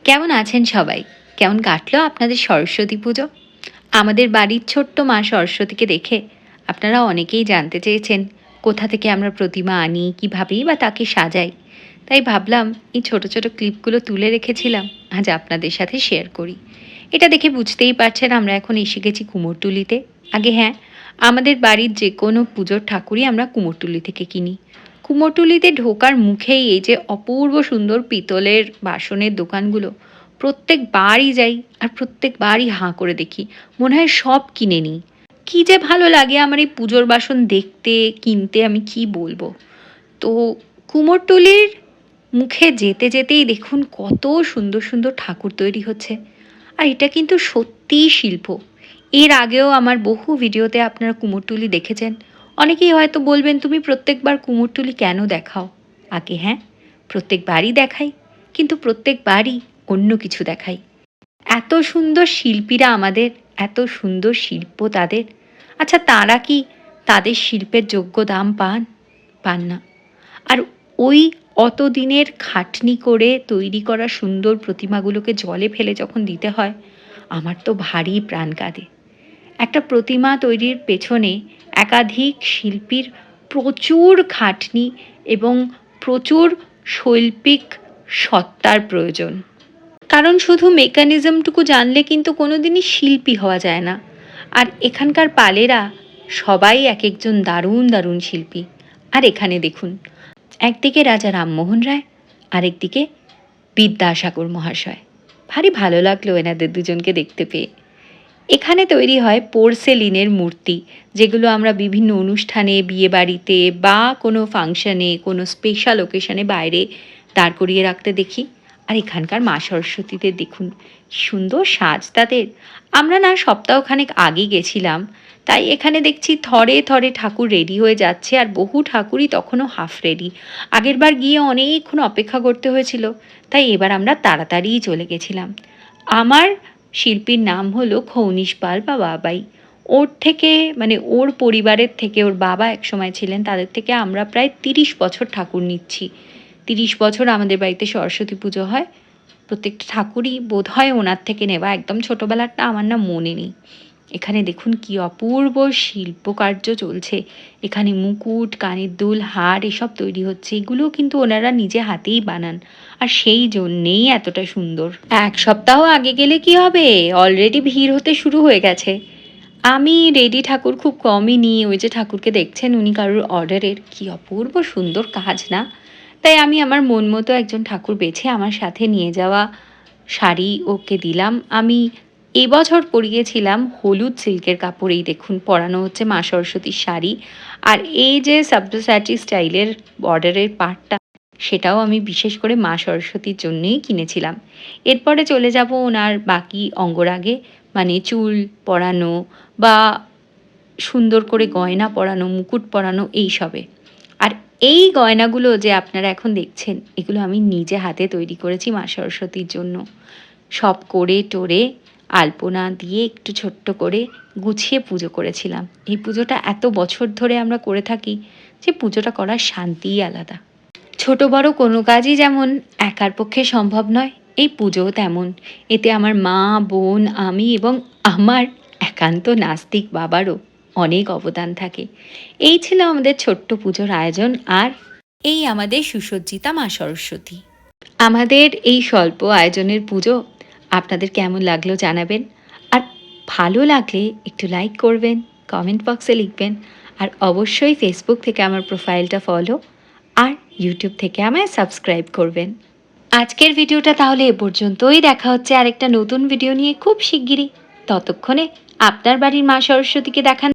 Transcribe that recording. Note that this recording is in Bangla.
কেমন আছেন সবাই? কেমন কাটলো আপনাদের সরস্বতী পুজো? আমাদের বাড়ির ছোট্ট মা সরস্বতীকে দেখে আপনারা অনেকেই জানতে চেয়েছেন কোথা থেকে আমরা প্রতিমা আনি, কীভাবেই বা তাকে সাজাই। তাই ভাবলাম এই ছোট ছোট ক্লিপগুলো তুলে রেখেছিলাম, আজ আপনাদের সাথে শেয়ার করি। এটা দেখে বুঝতেই পারছেন আমরা এখন এসে গেছি কুমোরটুলিতে। আগে হ্যাঁ, আমাদের বাড়ির যে কোনো পুজোর ঠাকুরই আমরা কুমোরটুলি থেকে কিনি। কুমোরটুলিতে ঢোকার মুখেই এই যে অপূর্ব সুন্দর পিতলের বাসনের দোকানগুলো, প্রত্যেকবারই যাই আর প্রত্যেকবারই হাঁ করে দেখি, মনে হয় সব কিনে নিই। কী যে ভালো লাগে আমার এই পুজোর বাসন দেখতে, কিনতে, আমি কি বলবো। তো কুমোরটুলির মুখে যেতে যেতেই দেখুন কত সুন্দর সুন্দর ঠাকুর তৈরি হচ্ছে। আর এটা কিন্তু সত্যিই শিল্প। এর আগেও আমার বহু ভিডিওতে আপনারা কুমোরটুলি দেখেছেন। অনেকেই হয়তো বলবেন, তুমি প্রত্যেকবার কুমোরটুলি কেন দেখাও? আগে হ্যাঁ, প্রত্যেকবারই দেখাই, কিন্তু প্রত্যেকবারই অন্য কিছু দেখাই। এত সুন্দর শিল্পীরা আমাদের, এত সুন্দর শিল্প তাদের। আচ্ছা, তারা কি তাদের শিল্পের যোগ্য দাম পান? পান না। আর ওই অত দিনের খাটনি করে তৈরি করা সুন্দর প্রতিমাগুলোকে জলে ফেলে যখন দিতে হয়, আমার তো ভারী প্রাণ কাঁদে। একটা প্রতিমা তৈরির পেছনে একাধিক শিল্পীর প্রচুর খাটনি এবং প্রচুর শৈল্পিক সত্তার প্রয়োজন। কারণ শুধু মেকানিজমটুকু জানলে কিন্তু কোনো দিনই শিল্পী হওয়া যায় না। আর এখানকার পালেরা সবাই এক একজন দারুণ দারুণ শিল্পী। আর এখানে দেখুন, একদিকে রাজা রামমোহন রায়, আরেকদিকে বিদ্যাসাগর মহাশয়। ভারী ভালো লাগলো এনাদের দুজনকে দেখতে পেয়ে। এখানে তৈরি হয় পোর্সেলিনের মূর্তি, যেগুলো আমরা বিভিন্ন অনুষ্ঠানে, বিয়েবাড়িতে বা কোনো ফাংশনে, কোনো স্পেশাল ওকেশনে বাইরে দাঁড় করিয়ে রাখতে দেখি। আর এখানকার মা সরস্বতীদের দেখুন, সুন্দর সাজ তাদের। আমরা না সপ্তাহখানেক আগে গেছিলাম, তাই এখানে দেখছি থরে থরে ঠাকুর রেডি হয়ে যাচ্ছে, আর বহু ঠাকুরই তখনও হাফ রেডি। আগেরবার গিয়ে অনেকক্ষণ অপেক্ষা করতে হয়েছিল, তাই এবার আমরা তাড়াতাড়িই চলে গেছিলাম। আমার শিল্পীর নাম হলো খৌনিশ পাল বা বাবাই। ওর থেকে, মানে ওর পরিবারের থেকে, ওর বাবা একসময় ছিলেন, তাদের থেকে আমরা প্রায় 30 বছর ঠাকুর নিচ্ছি। 30 বছর আমাদের বাড়িতে সরস্বতী পুজো হয়। প্রত্যেকটা ঠাকুরই বোধ হয় ওনার থেকে নেওয়া, একদম ছোটোবেলারটা আমার না মনে নেই। এখানে দেখুন কি অপূর্ব শিল্পকার্য চলছে। এখানে মুকুট, কানের দুল, হার এসব তৈরি হচ্ছে। এগুলোও কিন্তু ওনারা নিজে হাতেই বানান, আর সেই জন্যেই এতটা সুন্দর। এক সপ্তাহ আগে গেলে কি হবে, অলরেডি ভিড় হতে শুরু হয়ে গেছে। আমি রেডি ঠাকুর খুব কমই নিই। ওই যে ঠাকুরকে দেখছেন, উনি কারোর অর্ডারের। কি অপূর্ব সুন্দর কাজ না? তাই আমি আমার মন মতো একজন ঠাকুর বেছে আমার সাথে নিয়ে যাওয়া শাড়ি ওকে দিলাম। আমি এবছর পরিয়েছিলাম হলুদ সিল্কের কাপড়। এই দেখুন পরানো হচ্ছে মা সরস্বতীর শাড়ি। আর এই যে সাব্যসাচী স্টাইলের বর্ডারের পাড়টা, সেটাও আমি বিশেষ করে মা সরস্বতীর জন্যেই কিনেছিলাম। এরপরে চলে যাব ওনার বাকি অঙ্গরাগে, মানে চুল পরানো বা সুন্দর করে গয়না পরানো, মুকুট পরানো, এই সবে। আর এই গয়নাগুলো যে আপনারা এখন দেখছেন, এগুলো আমি নিজে হাতে তৈরি করেছি মা সরস্বতীর জন্য। সব করে টোরে আলপনা দিয়ে একটু ছোট্ট করে গুছিয়ে পুজো করেছিলাম। এই পুজোটা এত বছর ধরে আমরা করে থাকি যে পুজোটা করার শান্তিই আলাদা। ছোট বড় কোনো কাজই যেমন একার পক্ষে সম্ভব নয়, এই পুজোও তেমন। এতে আমার মা, বোন, আমি এবং আমার একান্ত নাস্তিক বাবারও অনেক অবদান থাকে। এই ছিল আমাদের ছোট্ট পুজোর আয়োজন, আর এই আমাদের সুসজ্জিতা মা সরস্বতী। আমাদের এই স্বল্প আয়োজনের পুজো আপনাদের কেমন লাগলো জানাবেন। আর ভালো লাগলে একটু লাইক করবেন, কমেন্ট বক্সে লিখবেন, আর অবশ্যই ফেসবুক থেকে আমার প্রোফাইলটা ফলো আর ইউটিউব থেকে আমায় সাবস্ক্রাইব করবেন। আজকের ভিডিওটা তাহলে এ পর্যন্তই। দেখা হচ্ছে আরেকটা নতুন ভিডিও নিয়ে খুব শিগগিরই। ততক্ষণে আপনার বাড়ির মা সরস্বতীকে দেখান।